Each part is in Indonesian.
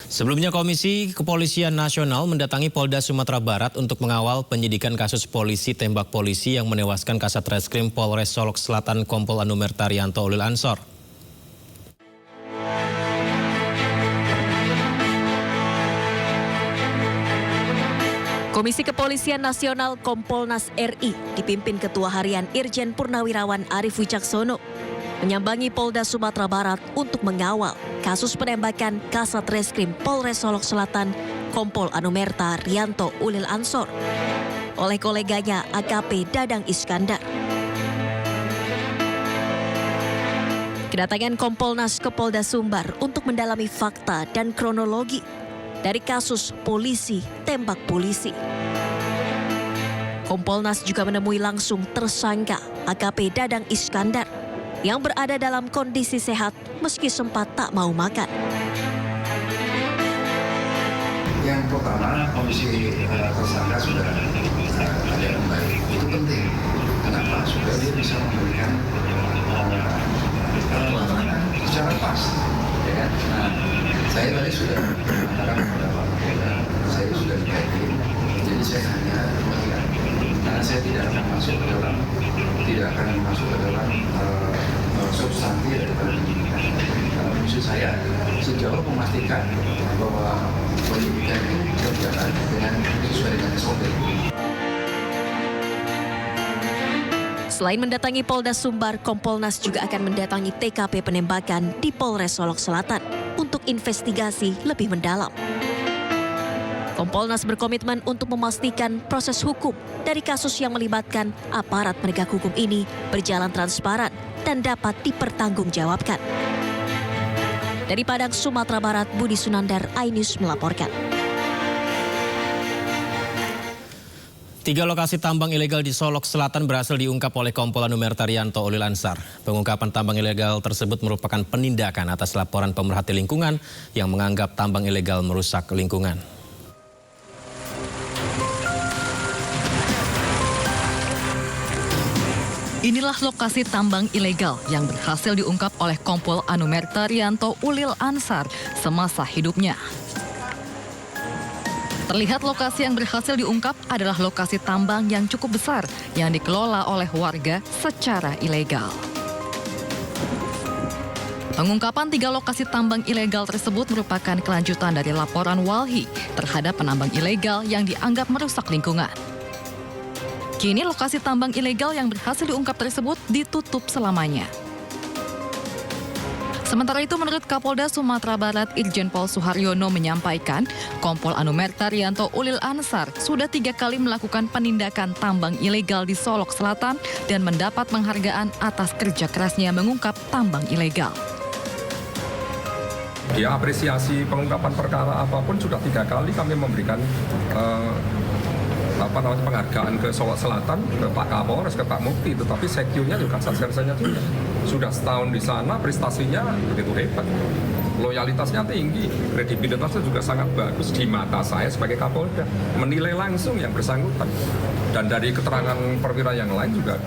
Sebelumnya Komisi Kepolisian Nasional mendatangi Polda Sumatera Barat untuk mengawal penyidikan kasus polisi tembak polisi yang menewaskan Kasat Reskrim Polres Solok Selatan Kompol Anumerta Rianto Ulil Ansor. Komisi Kepolisian Nasional Kompolnas RI dipimpin Ketua Harian Irjen Purnawirawan Arief Wicaksono menyambangi Polda Sumatera Barat untuk mengawal kasus penembakan Kasat Reskrim Polres Solok Selatan Kompol Anumerta Rianto Ulil Ansor oleh koleganya AKP Dadang Iskandar. Kedatangan Kompolnas ke Polda Sumbar untuk mendalami fakta dan kronologi dari kasus polisi tembak polisi. Kompolnas juga menemui langsung tersangka AKP Dadang Iskandar yang berada dalam kondisi sehat meski sempat tak mau makan. Yang pertama, kondisi tersangka sudah ada yang baik. Itu penting. Kenapa? Supaya dia bisa memberikan pertolongan secara pas. Ya kan? Nah, saya tadi sudah mengatakan kepada Pak Kapolda, saya sudah dikaitkan. Jadi saya hanya melihat. Karena saya tidak akan masuk ke dalam substansi daripada penyidikan. Karena maksud saya sejauh memastikan bahwa penyidikan itu berjalan dengan sesuai dengan SOP. Selain mendatangi Polda Sumbar, Kompolnas juga akan mendatangi TKP penembakan di Polres Solok Selatan untuk investigasi lebih mendalam. Kompolnas berkomitmen untuk memastikan proses hukum dari kasus yang melibatkan aparat penegak hukum ini berjalan transparan dan dapat dipertanggungjawabkan. Dari Padang, Sumatera Barat, Budi Sunandar, iNews melaporkan. 3 lokasi tambang ilegal di Solok Selatan berhasil diungkap oleh Kompol Anumerta Rianto Ulil Ansor. Pengungkapan tambang ilegal tersebut merupakan penindakan atas laporan pemerhati lingkungan yang menganggap tambang ilegal merusak lingkungan. Inilah lokasi tambang ilegal yang berhasil diungkap oleh Kompol Anumerta Rianto Ulil Ansor semasa hidupnya. Terlihat lokasi yang berhasil diungkap adalah lokasi tambang yang cukup besar yang dikelola oleh warga secara ilegal. Pengungkapan 3 lokasi tambang ilegal tersebut merupakan kelanjutan dari laporan Walhi terhadap penambang ilegal yang dianggap merusak lingkungan. Kini lokasi tambang ilegal yang berhasil diungkap tersebut ditutup selamanya. Sementara itu, menurut Kapolda Sumatera Barat Irjen Pol Suharyono menyampaikan, Kompol Anumerta Rianto Ulil Ansor sudah 3 kali melakukan penindakan tambang ilegal di Solok Selatan dan mendapat penghargaan atas kerja kerasnya mengungkap tambang ilegal. Dia apresiasi pengungkapan perkara apapun sudah 3 kali kami memberikan penghargaan ke Solok Selatan, ke Pak Kapolres, ke Pak Mufti, tetapi sekjunya juga satgasnya juga sudah setahun di sana, prestasinya begitu hebat, loyalitasnya tinggi, kredibilitasnya juga sangat bagus di mata saya sebagai Kapolda, menilai langsung yang bersangkutan. Dan dari keterangan perwira yang lain juga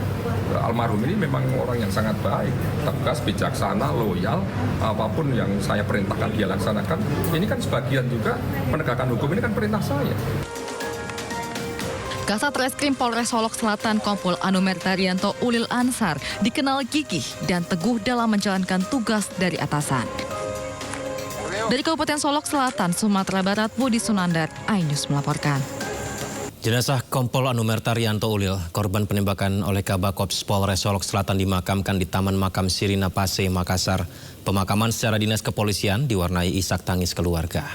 almarhum ini memang orang yang sangat baik, tegas, bijaksana, loyal, apapun yang saya perintahkan dia laksanakan. Ini kan sebagian juga penegakan hukum ini kan perintah saya. Kasat Reskrim Polres Solok Selatan Kompol Anumerta Rianto Ulil Ansor dikenal gigih dan teguh dalam menjalankan tugas dari atasan. Dari Kabupaten Solok Selatan, Sumatera Barat, Budi Sunandar, iNews melaporkan. Jenazah Kompol Anumerta Rianto Ulil, korban penembakan oleh Kabakops Polres Solok Selatan dimakamkan di Taman Makam Sirina Pase, Makassar. Pemakaman secara dinas kepolisian diwarnai isak tangis keluarga.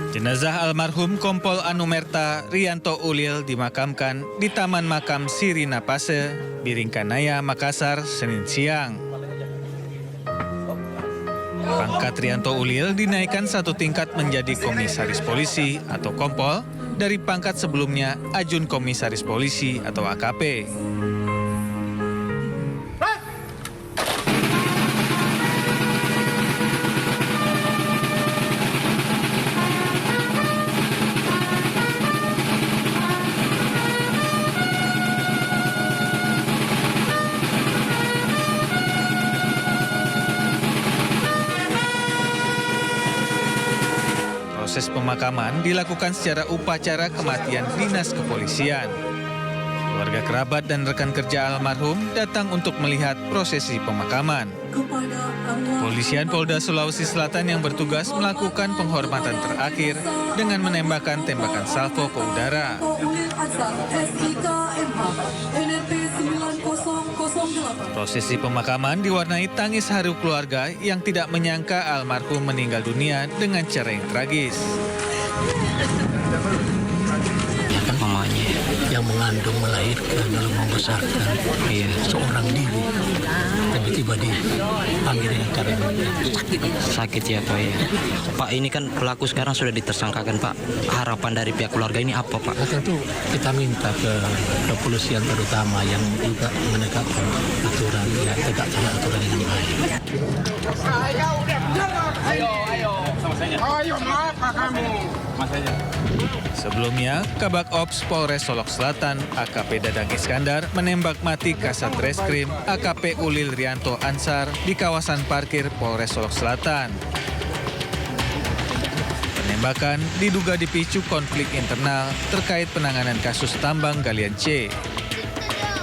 Jenazah almarhum Kompol Anumerta Rianto Ulil dimakamkan di Taman Makam Sirina Pase, Biringkanaya, Makassar, Senin siang. Pangkat Rianto Ulil dinaikkan 1 tingkat menjadi Komisaris Polisi atau Kompol dari pangkat sebelumnya Ajun Komisaris Polisi atau AKP. Proses pemakaman dilakukan secara upacara kematian dinas kepolisian. Keluarga kerabat dan rekan kerja almarhum datang untuk melihat prosesi pemakaman. Kepolisian Polda Sulawesi Selatan yang bertugas melakukan penghormatan terakhir dengan menembakkan tembakan salvo ke udara. Prosesi pemakaman diwarnai tangis haru keluarga yang tidak menyangka almarhum meninggal dunia dengan cara yang tragis. Ya kan mamanya yang mengandung, melahirkan, lalu membesarkan seorang diri. Tiba-tiba dipanggil dengan cara sakit ya Pak ya. Pak, ini kan pelaku sekarang sudah ditersangkakan Pak. Harapan dari pihak keluarga ini apa Pak? Tentu kita minta ke kepolisian terutama yang juga menegakkan aturan, ya tegakkan aturan yang baik. Ayo maaf kamu. Sebelumnya, Kabak Ops Polres Solok Selatan AKP Dadang Iskandar menembak mati Kasat Reskrim AKP Ulil Rianto Ansar di kawasan parkir Polres Solok Selatan. Penembakan diduga dipicu konflik internal terkait penanganan kasus tambang galian C.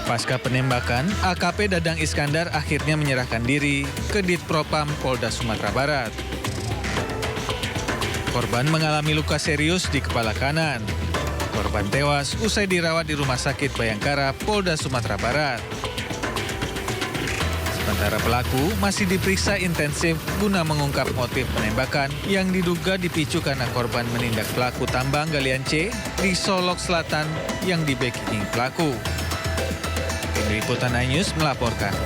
Pasca penembakan, AKP Dadang Iskandar akhirnya menyerahkan diri ke Ditpropam Polda Sumatera Barat. Korban mengalami luka serius di kepala kanan. Korban tewas usai dirawat di Rumah Sakit Bayangkara, Polda Sumatera Barat. Sementara pelaku masih diperiksa intensif guna mengungkap motif penembakan yang diduga dipicu karena korban menindak pelaku tambang galian C di Solok Selatan yang di-backing pelaku. Tim Liputan iNews melaporkan.